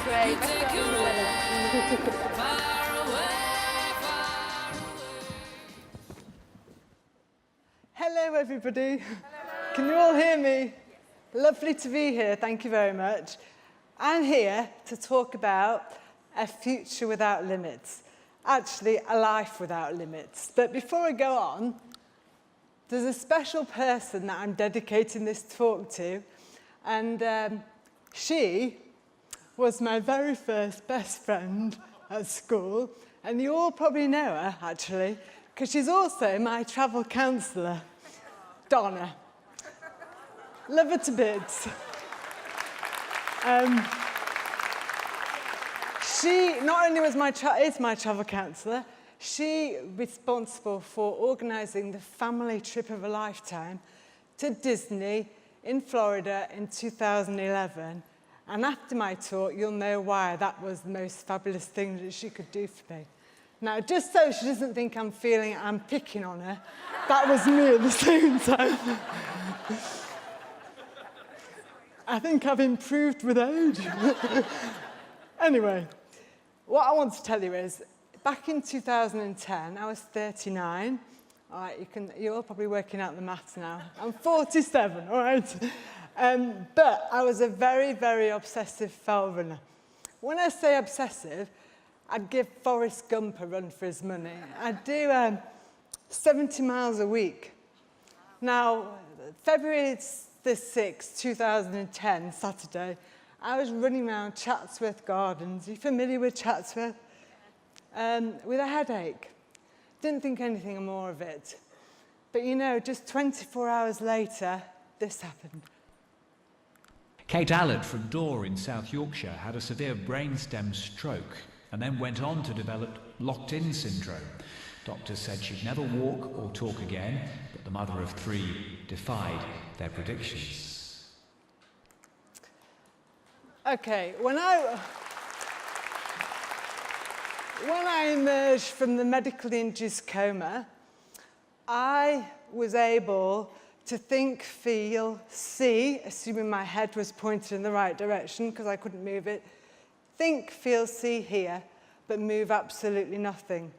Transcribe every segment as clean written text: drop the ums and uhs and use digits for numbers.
Great. Let's go on the limit. Hello, everybody. Hello. Can you all hear me? Lovely to be here. Thank you very much. I'm here to talk about a future without limits. Actually, a life without limits. But before I go on, there's a special person that I'm dedicating this talk to. And she was my very first best friend at school. And you all probably know her, actually, because she's also my travel counsellor, Donna. Love her to bits. She not only was is my travel counsellor, she responsible for organising the family trip of a lifetime to Disney in Florida in 2011. And after my talk, you'll know why that was the most fabulous thing that she could do for me. Now, just so she doesn't think I'm picking on her, that was me at the same time. I think I've improved with age. Anyway, what I want to tell you is, back in 2010, I was 39. All right, you're all probably working out the maths now. I'm 47, all right? But I was a very, very obsessive fell runner. When I say obsessive, I'd give Forrest Gump a run for his money. I'd do 70 miles a week. Now, February the 6th, 2010, Saturday, I was running around Chatsworth Gardens. Are you familiar with Chatsworth? With a headache. Didn't think anything more of it. But you know, just 24 hours later, this happened. Kate Allett from Dore in South Yorkshire had a severe brainstem stroke and then went on to develop locked-in syndrome. Doctors said she'd never walk or talk again, but the mother of three defied their predictions. Okay, when I emerged from the medically induced coma, I was able to think, feel, see, assuming my head was pointed in the right direction because I couldn't move it, think, feel, see, hear, but move absolutely nothing.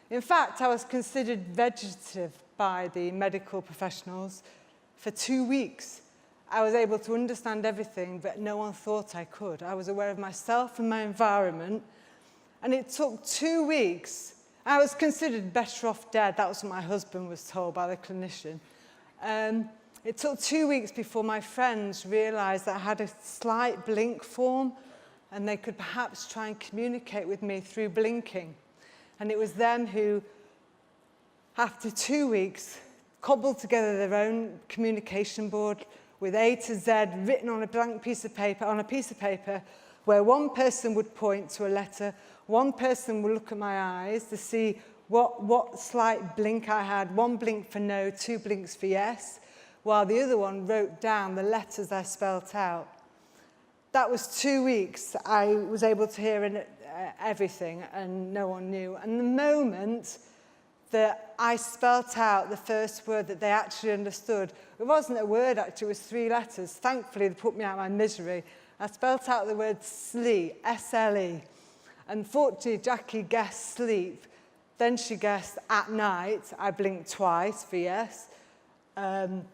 In fact, I was considered vegetative by the medical professionals for 2 weeks. I was able to understand everything, but no one thought I could. I was aware of myself and my environment, and it took 2 weeks. I was considered better off dead. That was what my husband was told by the clinician. It took 2 weeks before my friends realised that I had a slight blink form, and they could perhaps try and communicate with me through blinking. And it was them who, after 2 weeks, cobbled together their own communication board with A to Z written on a blank piece of paper, where one person would point to a letter, one person would look at my eyes to see what slight blink I had, 1 blink for no, 2 blinks for yes, while the other one wrote down the letters I spelt out. That was 2 weeks. I was able to hear everything, and no one knew. And the moment that I spelt out the first word that they actually understood, it wasn't a word actually, it was 3 letters. Thankfully, they put me out of my misery. I spelt out the word SLE, S-L-E. Unfortunately, Jackie guessed sleep. Then she guessed at night. I blinked twice for yes. And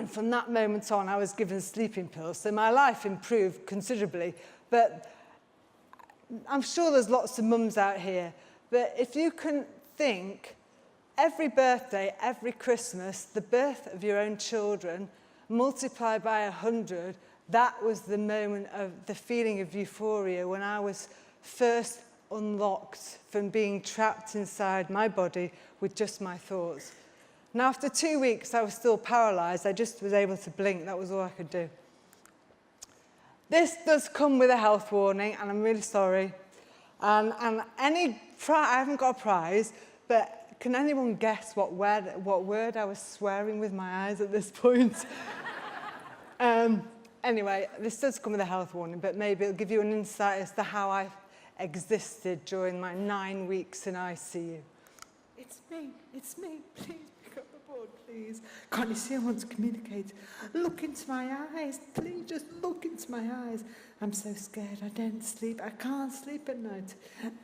from that moment on, I was given sleeping pills. So my life improved considerably. But I'm sure there's lots of mums out here. But if you can think, every birthday, every Christmas, the birth of your own children, multiplied by 100, that was the moment of the feeling of euphoria when I was first unlocked from being trapped inside my body with just my thoughts. Now, after 2 weeks, I was still paralysed. I just was able to blink. That was all I could do. This does come with a health warning, and I'm really sorry. And I haven't got a prize, but can anyone guess what word I was swearing with my eyes at this point? Anyway, this does come with a health warning, but maybe it'll give you an insight as to how I existed during my 9 weeks in ICU. It's me, please pick up the board, please. Can't you see I want to communicate? Look into my eyes, please, just look into my eyes. I'm so scared, I don't sleep, I can't sleep at night.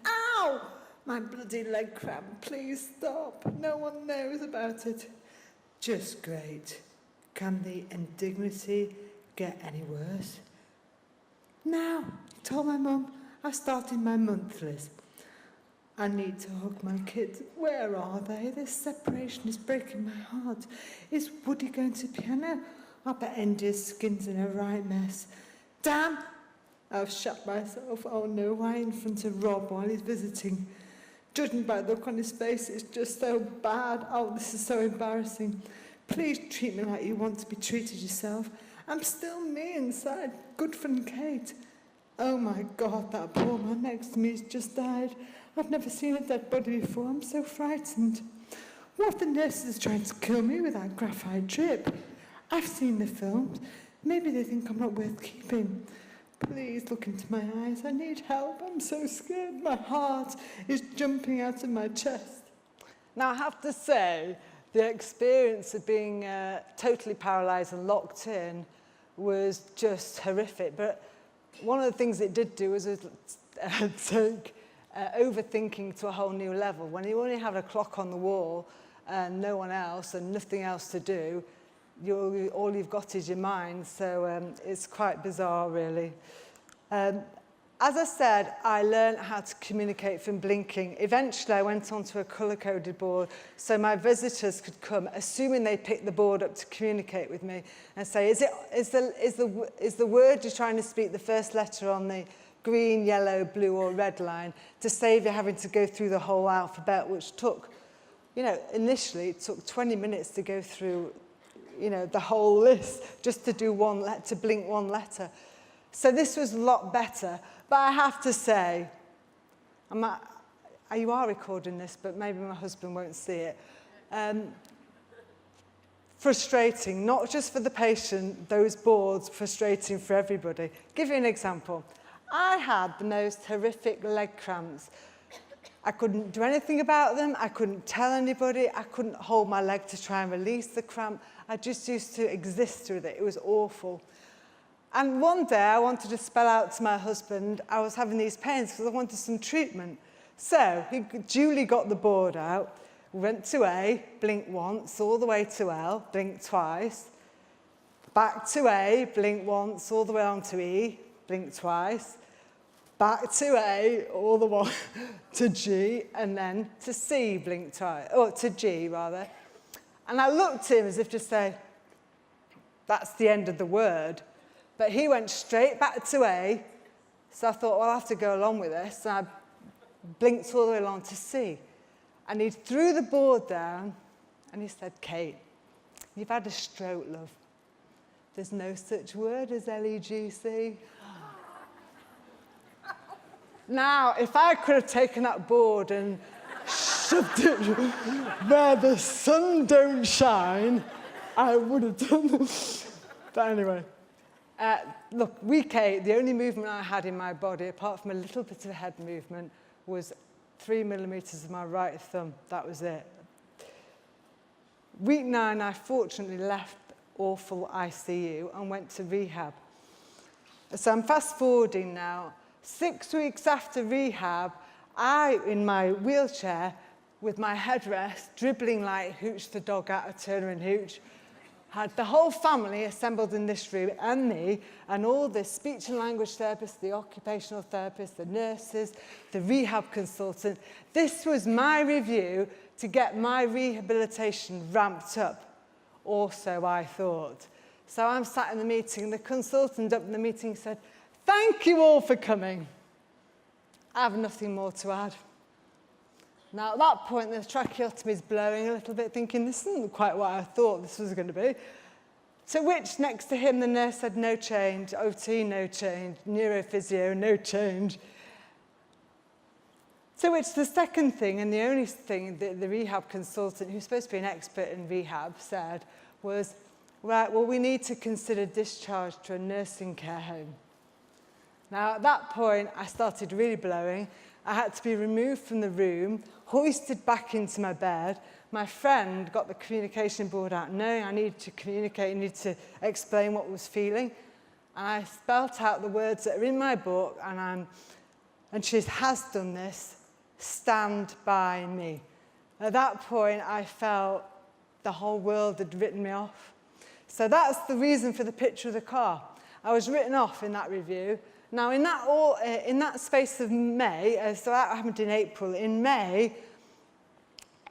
Ow! My bloody leg cramp, please stop. No one knows about it. Just great. Can the indignity get any worse? Now, I told my mum, I started my monthlies. I need to hug my kids. Where are they? This separation is breaking my heart. Is Woody going to piano? I bet India's skin's in a right mess. Damn! I've shut myself. Oh no, why in front of Rob while he's visiting? Judging by the look on his face, it's just so bad. Oh, this is so embarrassing. Please treat me like you want to be treated yourself. I'm still me inside. Good friend Kate. Oh my God, that poor man next to me has just died. I've never seen a dead body before. I'm so frightened. What if the nurses are trying to kill me with that graphite drip? I've seen the films. Maybe they think I'm not worth keeping. Please look into my eyes. I need help. I'm so scared. My heart is jumping out of my chest. Now, I have to say, the experience of being totally paralysed and locked in was just horrific. But one of the things it did do was take overthinking to a whole new level. When you only have a clock on the wall and no one else and nothing else to do, all you've got is your mind. So it's quite bizarre, really. As I said, I learned how to communicate from blinking. Eventually, I went onto a colour-coded board so my visitors could come, assuming they picked the board up to communicate with me, and say, is the word you're trying to speak the first letter on the green, yellow, blue, or red line, to save you having to go through the whole alphabet, which took, initially it took 20 minutes to go through, the whole list just to do to blink one letter. So this was a lot better. But I have to say, you are recording this, but maybe my husband won't see it. Frustrating, not just for the patient, those boards, frustrating for everybody. Give you an example. I had the most horrific leg cramps. I couldn't do anything about them. I couldn't tell anybody. I couldn't hold my leg to try and release the cramp. I just used to exist with it. It was awful. And one day I wanted to spell out to my husband I was having these pains because I wanted some treatment. So he duly got the board out, went to A, blinked once, all the way to L, blinked twice, back to A, blinked once, all the way on to E, blinked twice, back to A, all the way to G, and then to C, blinked twice, or to G, rather. And I looked at him as if to say, that's the end of the word. But he went straight back to A, so I thought, well, I'll have to go along with this. And I blinked all the way along to C. And he threw the board down, and he said, Kate, you've had a stroke, love. There's no such word as L-E-G-C. Now, if I could have taken that board and shoved it where the sun don't shine, I would have done this. But anyway. Look, week 8, the only movement I had in my body, apart from a little bit of head movement, was 3 millimetres of my right thumb. That was it. Week 9, I fortunately left awful ICU and went to rehab. So I'm fast-forwarding now. 6 weeks after rehab, in my wheelchair, with my headrest, dribbling like Hooch the dog out of Turner and Hooch, had the whole family assembled in this room, and me, and all the speech and language therapists, the occupational therapists, the nurses, the rehab consultant. This was my review to get my rehabilitation ramped up. Also, I thought. So I'm sat in the meeting, and the consultant up in the meeting said, thank you all for coming. I have nothing more to add. Now, at that point, the tracheotomy is blowing a little bit, thinking, this isn't quite what I thought this was going to be. To which, next to him, the nurse said, no change, OT, no change, neurophysio, no change. To which the second thing, and the only thing that the rehab consultant, who's supposed to be an expert in rehab, said was, right, well, we need to consider discharge to a nursing care home. Now, at that point, I started really blowing. I had to be removed from the room, hoisted back into my bed. my friend got the communication board out, knowing I needed to communicate, needed to explain what I was feeling. And I spelt out the words that are in my book, and she has done this, stand by me. At that point, I felt the whole world had written me off. So that's the reason for the picture of the car. I was written off in that review. Now, in that space of May, so that happened in April, in May,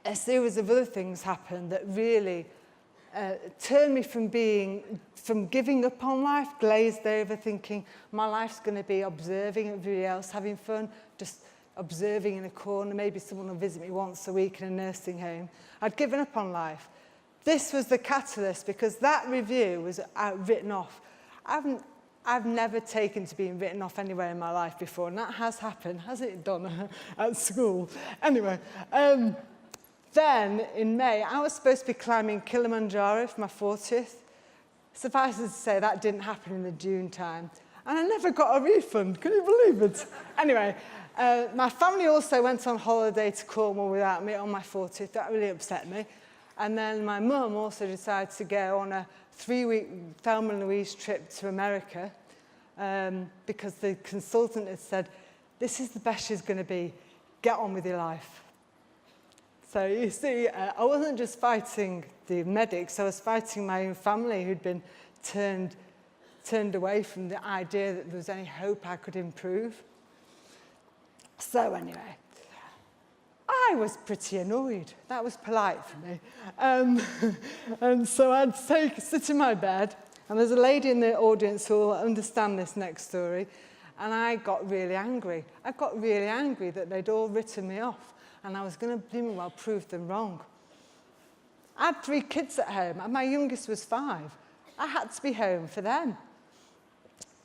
a series of other things happened that really turned me from giving up on life, glazed over, thinking my life's going to be observing everybody else having fun, just observing in a corner. Maybe someone will visit me once a week in a nursing home. I'd given up on life. This was the catalyst, because that review was written off. I've never taken to being written off anywhere in my life before, and that has happened, hasn't it, Donna, at school? Anyway, then in May, I was supposed to be climbing Kilimanjaro for my 40th. Suffice it to say, that didn't happen in the June time, and I never got a refund. Can you believe it? Anyway, my family also went on holiday to Cornwall without me on my 40th. That really upset me. And then my mum also decided to go on a 3-week Thelma and Louise trip to America because the consultant had said, this is the best she's going to be. Get on with your life. So you see, I wasn't just fighting the medics, I was fighting my own family who'd been turned away from the idea that there was any hope I could improve. So anyway, I was pretty annoyed. That was polite for me. And so I'd sit in my bed, and there's a lady in the audience who will understand this next story, and I got really angry. I got really angry that they'd all written me off, and I was going to prove them wrong. I had 3 kids at home, and my youngest was 5. I had to be home for them.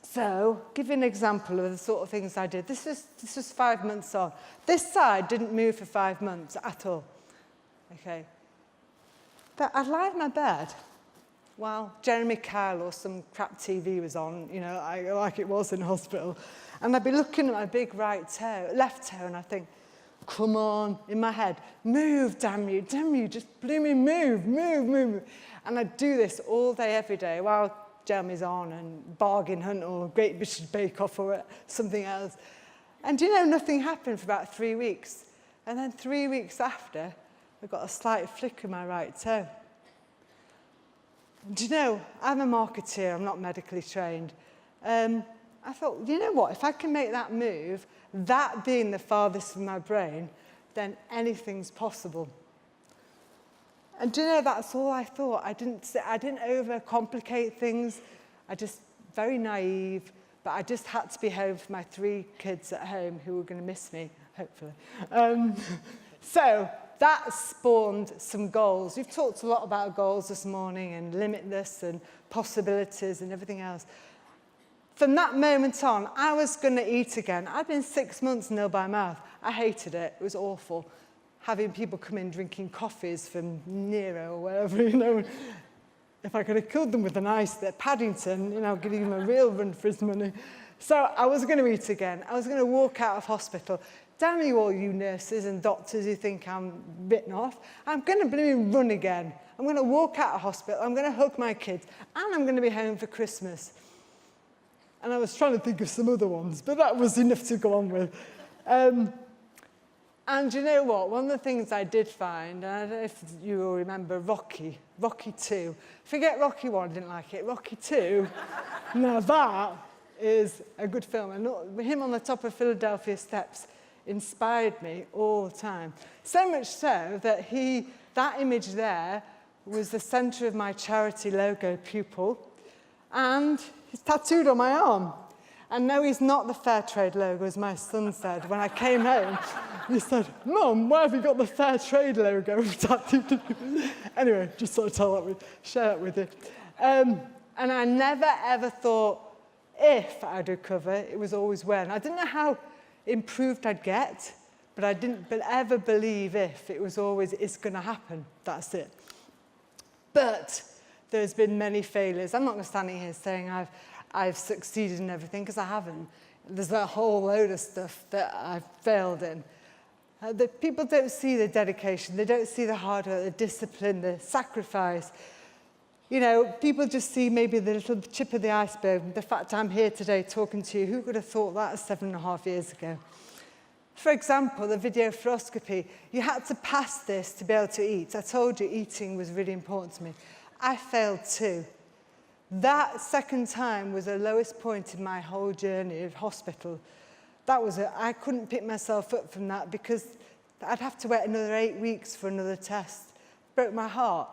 So, give you an example of the sort of things I did. This was 5 months on. This side didn't move for 5 months at all. Okay. But I'd lie in my bed while Jeremy Kyle or some crap TV was on, you know, like it was in hospital. And I'd be looking at my big left toe, and I'd think, come on, in my head, move, damn you, just blooming move. And I'd do this all day, every day, while Jeremy's on and Bargain Hunt or Great British Bake Off or something else. And you know, nothing happened for about 3 weeks. And then 3 weeks after, I got a slight flick in my right toe. And you know, I'm a marketeer, I'm not medically trained. I thought, you know what, if I can make that move, that being the farthest from my brain, then anything's possible. And do you know, that's all I thought. I didn't overcomplicate things. I just, very naive, but I just had to be home for my 3 kids at home who were going to miss me, hopefully. So that spawned some goals. We've talked a lot about goals this morning and limitless and possibilities and everything else. From that moment on, I was going to eat again. I'd been 6 months nil by mouth. I hated it. It was awful. Having people come in drinking coffees from Nero or wherever, you know. If I could have killed them with an ice at Paddington, you know, giving him a real run for his money. So I was going to eat again. I was going to walk out of hospital. Damn you all, you nurses and doctors who think I'm written off. I'm going to blooming run again. I'm going to walk out of hospital. I'm going to hug my kids. And I'm going to be home for Christmas. And I was trying to think of some other ones, but that was enough to go on with. And you know what? One of the things I did find, and I don't know if you all remember Rocky 2. Forget Rocky 1, I didn't like it. Rocky 2, now that is a good film. And him on the top of Philadelphia steps inspired me all the time. So much so that that image there was the centre of my charity logo pupil. And he's tattooed on my arm. And no, he's not the Fair Trade logo, as my son said when I came home. He said, Mum, why have you got the Fair Trade logo tattooed? Anyway, just sort of share that with you. And I never, ever thought if I'd recover, it was always when. I didn't know how improved I'd get, but I didn't ever believe if. It was always, it's going to happen. That's it. But there's been many failures. I'm not going to stand here saying I've succeeded in everything, because I haven't. There's a whole load of stuff that I've failed in. The people don't see the dedication, they don't see the hard work, the discipline, the sacrifice. You know, people just see maybe the little chip of the iceberg. The fact I'm here today talking to you, who could have thought that 7.5 years ago? For example, the video fluoroscopy, you had to pass this to be able to eat. I told you eating was really important to me. I failed too. That second time was the lowest point in my whole journey of hospital. I couldn't pick myself up from that because I'd have to wait another 8 weeks for another test. Broke my heart.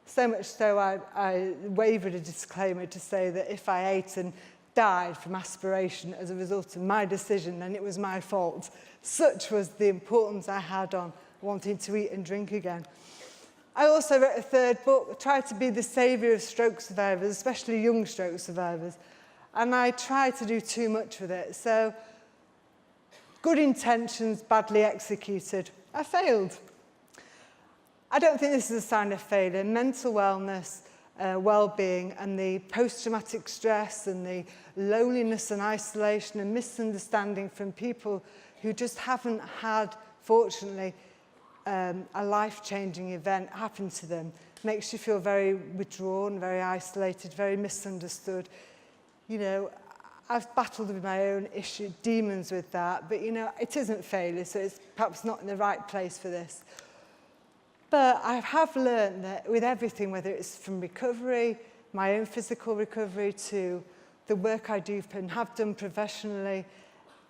So much so I wavered a disclaimer to say that if I ate and died from aspiration as a result of my decision, then it was my fault. Such was the importance I had on wanting to eat and drink again. I also wrote a third book, tried to be the saviour of stroke survivors, especially young stroke survivors. And I tried to do too much with it. So, good intentions, badly executed. I failed. I don't think this is a sign of failure. Mental wellness, well-being, and the post-traumatic stress and the loneliness and isolation and misunderstanding from people who just haven't had, fortunately, a life-changing event happen to them makes you feel very withdrawn, very isolated, very misunderstood. You know, I've battled with my own demons with that, but, you know, it isn't failure, so it's perhaps not in the right place for this. But I have learned that with everything, whether it's from recovery, my own physical recovery, to the work I do and have done professionally,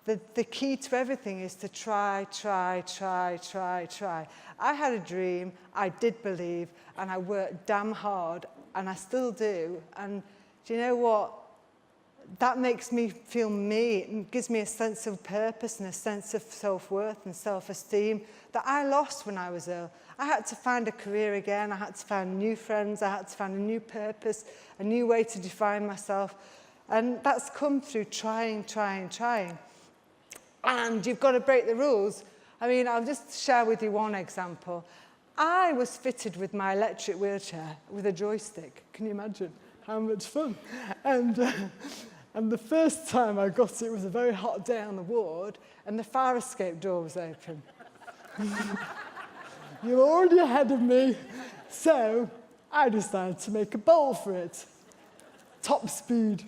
the key to everything is to try. I had a dream, I did believe, and I worked damn hard, and I still do. And do you know what? That makes me feel me. It gives me a sense of purpose and a sense of self-worth and self-esteem that I lost when I was ill. I had to find a career again. I had to find new friends. I had to find a new purpose, a new way to define myself. And that's come through trying. And you've got to break the rules. I mean, I'll just share with you one example. I was fitted with my electric wheelchair with a joystick. Can you imagine how much fun? And the first time I got it, it was a very hot day on the ward, and the fire escape door was open. You're already ahead of me, so I decided to make a bolt for it. Top speed.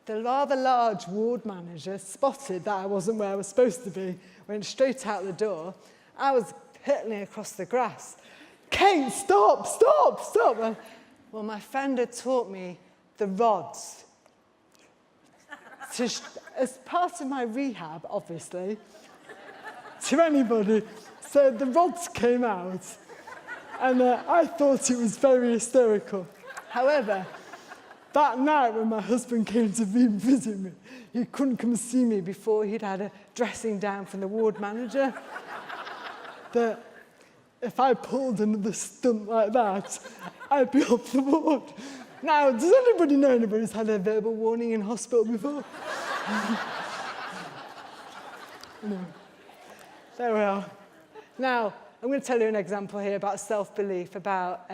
The rather large ward manager spotted that I wasn't where I was supposed to be, went straight out the door. I was hurtling across the grass. Kate, stop! Well, my friend had taught me the rods. As part of my rehab, obviously, to anybody. So the rods came out, and I thought it was very hysterical. However, that night when my husband came to visit me, he couldn't come see me before he'd had a dressing down from the ward manager. That if I pulled another stunt like that, I'd be off the ward. Now, does anybody know anybody's had a verbal warning in hospital before? No. There we are. Now, I'm going to tell you an example here about self-belief, about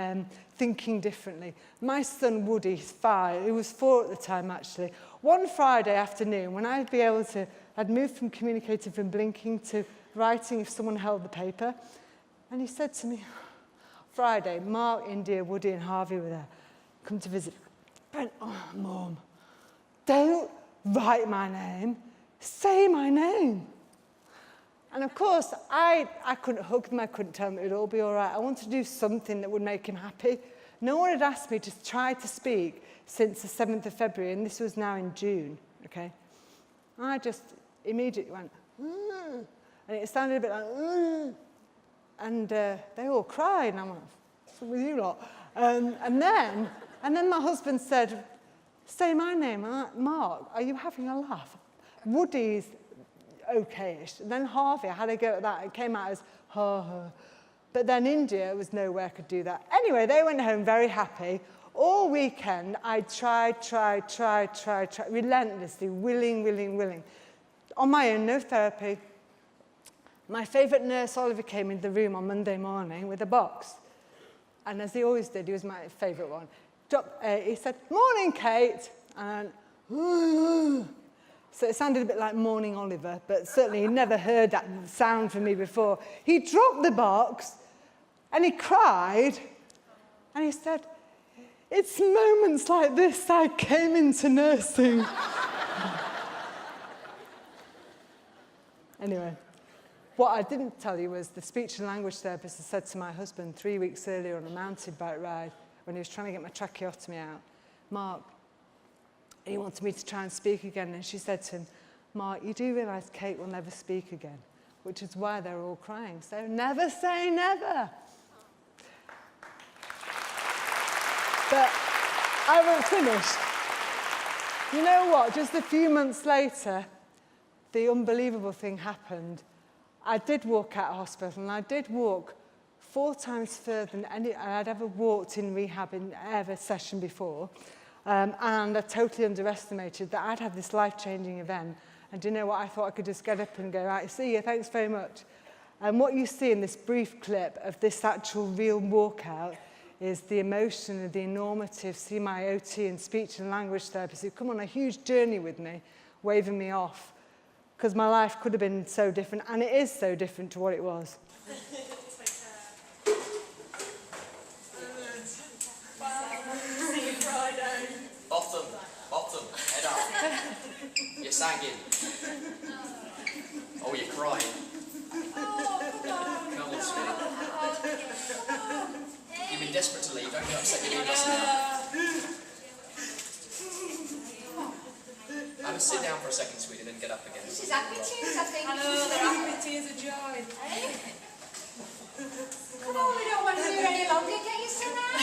thinking differently. My son Woody, he's 5, he was 4 at the time actually. One Friday afternoon, when I'd moved from communicating from blinking to writing if someone held the paper, and he said to me, Friday, Mark, India, Woody and Harvey were there, come to visit. Brent, oh, Mum, don't write my name, say my name. And of course, I couldn't hug them, I couldn't tell them it would all be all right. I wanted to do something that would make him happy. No one had asked me to try to speak since the 7th of February, and this was now in June, okay? I just immediately went, and it sounded a bit like, and they all cried, and I went, what's with you lot? And then my husband said, say my name. I'm like, Mark, are you having a laugh? Woody's okay-ish. And then Harvey, I had a go at that. It came out as ha ha. But then India was nowhere could do that. Anyway, they went home very happy. All weekend, I tried, relentlessly, willing. On my own, no therapy. My favourite nurse, Oliver, came into the room on Monday morning with a box. And as he always did, he was my favourite one. He said, morning, Kate. And So it sounded a bit like Morning Oliver, but certainly he'd never heard that sound from me before. He dropped the box and he cried and he said, "It's moments like this I came into nursing." Anyway, what I didn't tell you was the speech and language therapist had said to my husband 3 weeks earlier on a mountain bike ride when he was trying to get my tracheotomy out, "Mark," he wanted me to try and speak again, and she said to him, "Mark, you do realise Kate will never speak again," which is why they're all crying. So never say never. But I haven't finished. You know what? Just a few months later, the unbelievable thing happened. I did walk out of hospital, and I did walk 4 times further than I'd ever walked in rehab in ever session before. And I totally underestimated that I'd had this life-changing event. And do you know what? I thought I could just get up and go, "Right, see you, thanks very much." And what you see in this brief clip of this actual real walkout is the emotion and the enormity of seeing my OT and speech and language therapists who've come on a huge journey with me, waving me off. Because my life could have been so different, and it is so different to what it was. Bottom, head up. You're sagging. Oh, you're crying. Come on, sweetie. You've been desperate to leave, don't get upset you leave us now. Have a sit down for a second, sweetie, then get up again. This is happy tears, I think. I know, they're happy tears of joy. Eh? Come on, we don't want to do any longer. Get used to that.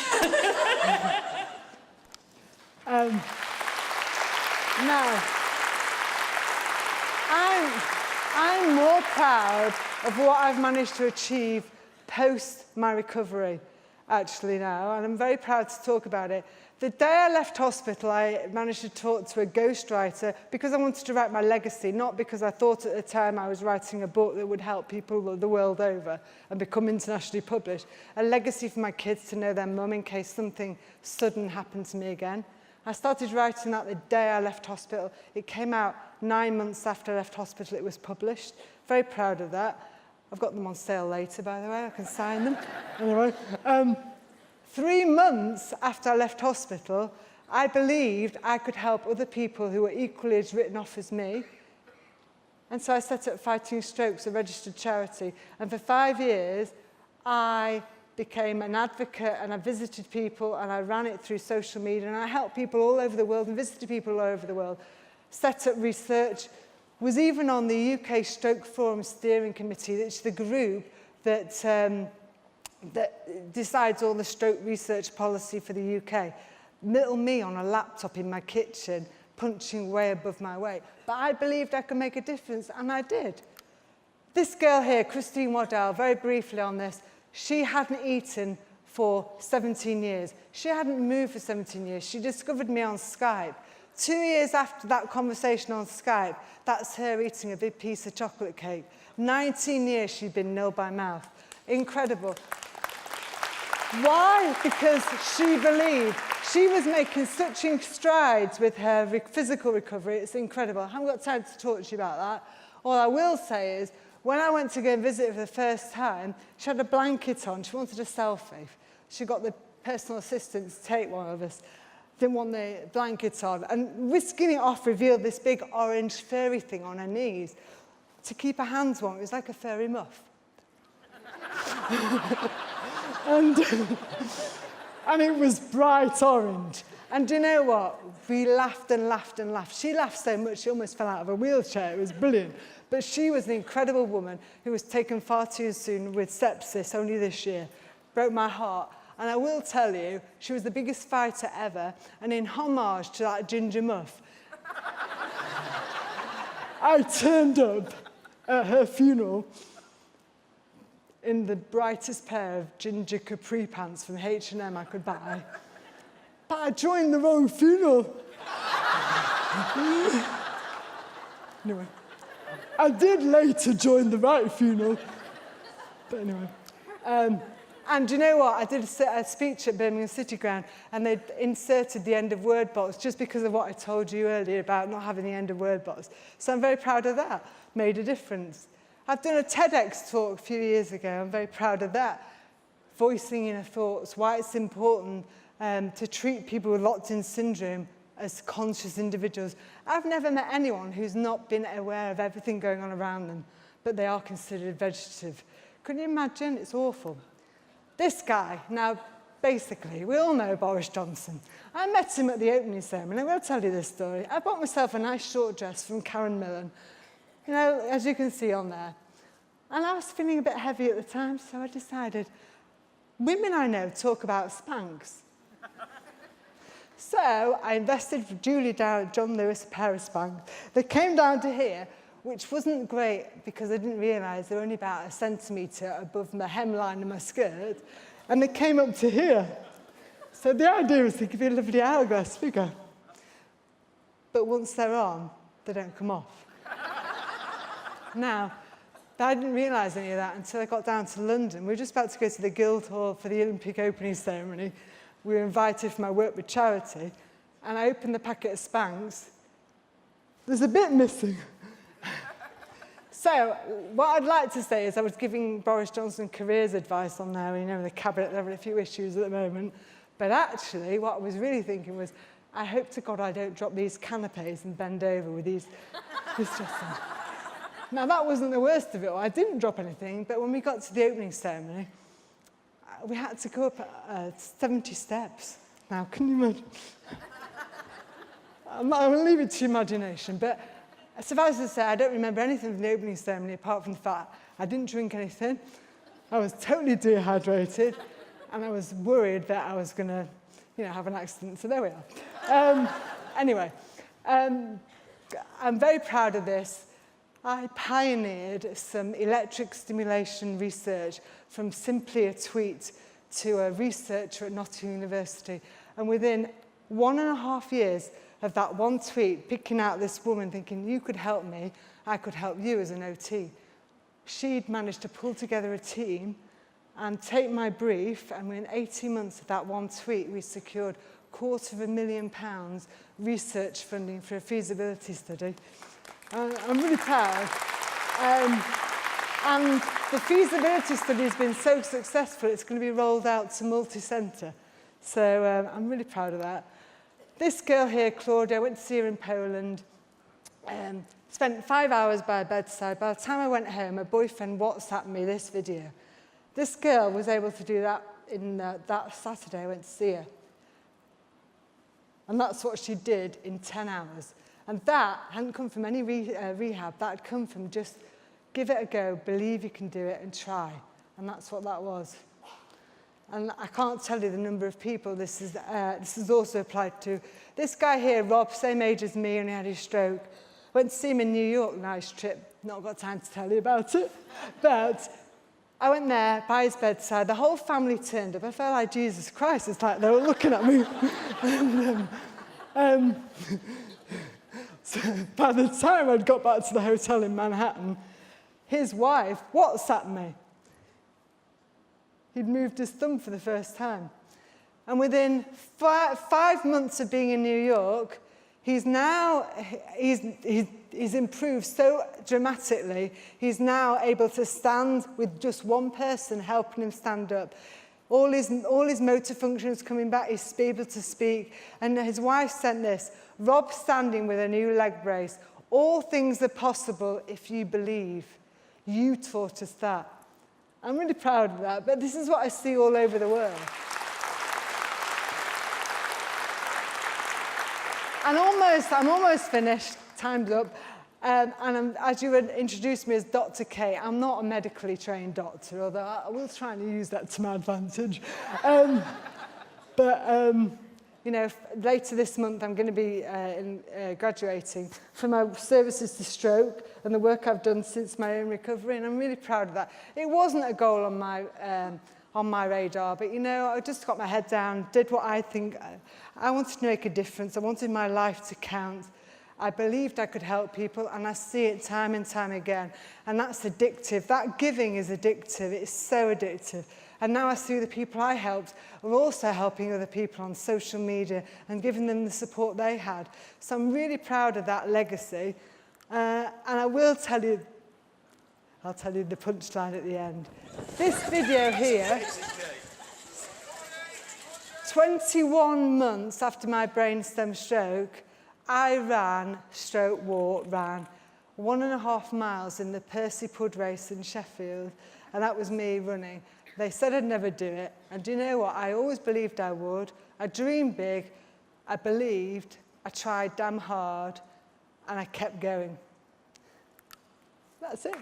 Now, I'm more proud of what I've managed to achieve post my recovery, actually, now, and I'm very proud to talk about it. The day I left hospital, I managed to talk to a ghostwriter because I wanted to write my legacy, not because I thought at the time I was writing a book that would help people the world over and become internationally published. A legacy for my kids to know their mum in case something sudden happened to me again. I started writing that the day I left hospital. It came out 9 months after I left hospital. It was published. Very proud of that. I've got them on sale later, by the way. I can sign them. Anyway, 3 months after I left hospital, I believed I could help other people who were equally as written off as me. And so I set up Fighting Strokes, a registered charity. And for 5 years, I became an advocate, and I visited people, and I ran it through social media, and I helped people all over the world and visited people all over the world, set up research, was even on the UK Stroke Forum Steering Committee, which is the group that decides all the stroke research policy for the UK. Little me on a laptop in my kitchen, punching way above my weight. But I believed I could make a difference, and I did. This girl here, Christine Waddell, very briefly on this, she hadn't eaten for 17 years. She hadn't moved for 17 years. She discovered me on Skype. 2 years after that conversation on Skype, that's her eating a big piece of chocolate cake. 19 years she'd been nil by mouth. Incredible. Why? Because she believed. She was making such strides with her physical recovery. It's incredible. I haven't got time to talk to you about that. All I will say is, when I went to go and visit her for the first time, she had a blanket on. She wanted a selfie. She got the personal assistant to take one of us. Didn't want the blanket on. And whisking it off revealed this big orange furry thing on her knees. To keep her hands warm, it was like a furry muff. and it was bright orange. And do you know what? We laughed and laughed and laughed. She laughed so much she almost fell out of a wheelchair. It was brilliant. But she was an incredible woman who was taken far too soon with sepsis only this year. Broke my heart. And I will tell you, she was the biggest fighter ever. And in homage to that ginger muff, I turned up at her funeral in the brightest pair of ginger capri pants from H&M I could buy. But I joined the wrong funeral. Anyway, I did later join the right funeral. But anyway, And do you know what? I did a speech at Birmingham City Ground, and they inserted the end of word box just because of what I told you earlier about not having the end of word box. So I'm very proud of that. Made a difference. I've done a TEDx talk a few years ago. I'm very proud of that. Voicing inner thoughts, why it's important to treat people with locked-in syndrome as conscious individuals. I've never met anyone who's not been aware of everything going on around them, but they are considered vegetative. Can you imagine? It's awful. This guy, now, basically, we all know Boris Johnson. I met him at the opening ceremony. I will tell you this story. I bought myself a nice short dress from Karen Millen, you know, as you can see on there. And I was feeling a bit heavy at the time, so I decided, women I know talk about Spanx. So I invested for Julie down at John Lewis a pair of Spanx. They came down to here, which wasn't great because I didn't realise they were only about a centimetre above the hemline of my skirt, and they came up to here. So the idea was to give you a lovely hourglass figure. But once they're on, they don't come off. Now, I didn't realise any of that until I got down to London. We were just about to go to the Guildhall for the Olympic opening ceremony. We were invited for my work with charity, and I opened the packet of Spanx. There's a bit missing. So, what I'd like to say is I was giving Boris Johnson careers advice on there, you know, the cabinet level, a few issues at the moment. But actually, what I was really thinking was, I hope to God I don't drop these canapes and bend over with this dressing. Now, that wasn't the worst of it all. I didn't drop anything, but when we got to the opening ceremony, we had to go up 70 steps. Now, can you imagine? I'm going to leave it to your imagination, but suffice to say, I don't remember anything from the opening ceremony apart from the fact I didn't drink anything. I was totally dehydrated, and I was worried that I was going to, you know, have an accident. So there we are. Anyway, I'm very proud of this. I pioneered some electric stimulation research from simply a tweet to a researcher at Nottingham University. And within 1.5 years of that one tweet, picking out this woman thinking, you could help me, I could help you as an OT, she'd managed to pull together a team and take my brief, and within 18 months of that one tweet, we secured £250,000 research funding for a feasibility study. I'm really proud. And the feasibility study has been so successful, it's going to be rolled out to multi-centre. So I'm really proud of that. This girl here, Claudia, I went to see her in Poland, spent 5 hours by her bedside. By the time I went home, her boyfriend WhatsApped me this video. This girl was able to do that in that Saturday I went to see her. And that's what she did in 10 hours. And that hadn't come from any rehab. That had come from just give it a go, believe you can do it, and try. And that's what that was. And I can't tell you the number of people this is also applied to. This guy here, Rob, same age as me, and he had his stroke. Went to see him in New York, nice trip. Not got time to tell you about it. But I went there by his bedside. The whole family turned up. I felt like Jesus Christ. It's like they were looking at me. So by the time I'd got back to the hotel in Manhattan, his wife WhatsApped me. He'd moved his thumb for the first time. And within 5 months of being in New York, he's improved so dramatically, he's now able to stand with just one person helping him stand up. All his motor functions coming back, he's able to speak. And his wife sent this, Rob standing with a new leg brace. All things are possible if you believe. You taught us that. I'm really proud of that, but this is what I see all over the world. And I'm almost finished, time's up. As you would introduce me as Dr. K, I'm not a medically trained doctor, although I will try and use that to my advantage. You know, later this month, I'm going to be graduating for my services to stroke and the work I've done since my own recovery, and I'm really proud of that. It wasn't a goal on my radar, but, you know, I just got my head down, did what I think. I wanted to make a difference. I wanted my life to count. I believed I could help people, and I see it time and time again, and that's addictive. That giving is addictive. It's so addictive. And now I see the people I helped are also helping other people on social media and giving them the support they had. So I'm really proud of that legacy. And I will tell you, I'll tell you the punchline at the end. This video here, 21 months after my brainstem stroke, I ran 1.5 miles in the Percy Pud race in Sheffield, and that was me running. They said I'd never do it, and do you know what? I always believed I would. I dreamed big, I believed, I tried damn hard, and I kept going. That's it.